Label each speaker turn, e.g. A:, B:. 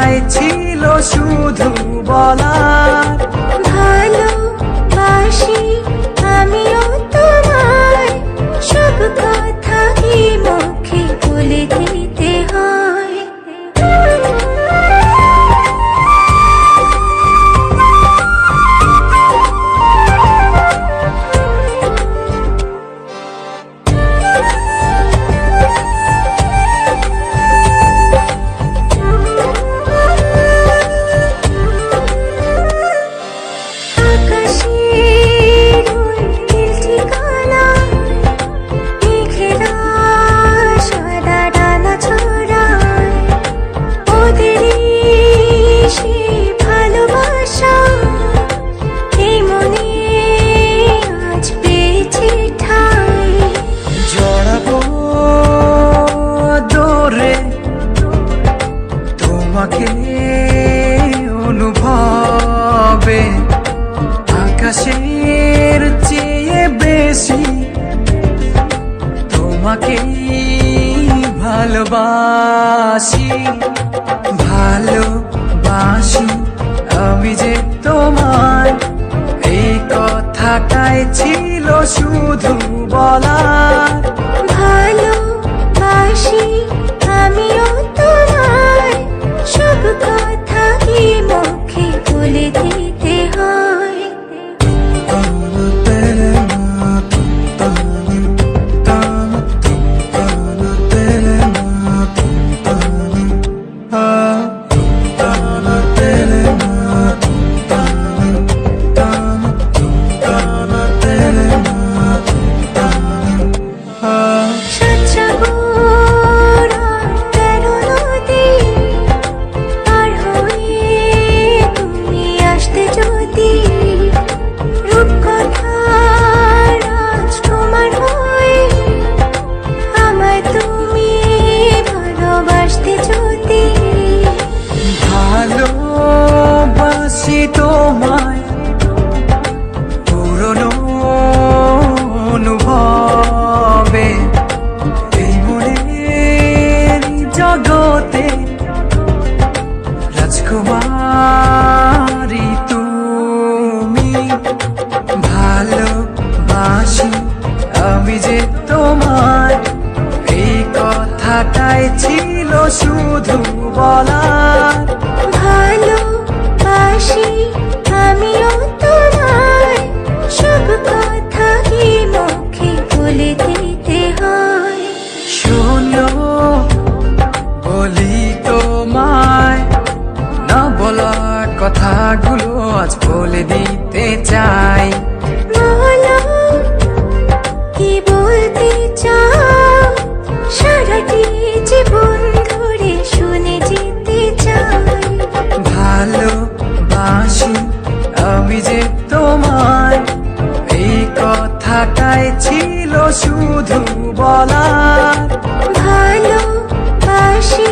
A: কথাটাই ছিল শুধু বলার।
B: ভালোবাসি আমিও তোমায়, সব কথা কি মুখে বলে দিতে হয়?
A: তোমাকে অনুভবে আকাশের চেয়ে বেশি তোমাকে ভালোবাসি। ভালোবাসি আমি যে তোমায়, এই কথাটাই ছিল শুধু বলার।
B: ভালোবাসি আমিও তোমায়, সব কথা কি মুখে বলে দিতে হয়?
A: ভালোবাসি তোমায় পুরনো অনুভবে, এই মনের জগতে রাজকুমারী তুমি। ভালোবাসি আমি যে তোমায়, এই কথাটাই ছিল শুধু বলার।
B: ভালোবাসি আমিও তোমায়, সব কথা কি মুখে বলে দিতে হয়?
A: শোনো বলি তোমায়, না বলা কথাগুলো আজ বলে দিতে চাই।
B: বলো কি বলতে চাও, সারাটি জীবন ধরে শুনে যেতে চাই।
A: ভালোবাসি আমি যে তোমায়, এই কথাটাই ছিল শুধু বলার।
B: ভালোবাসি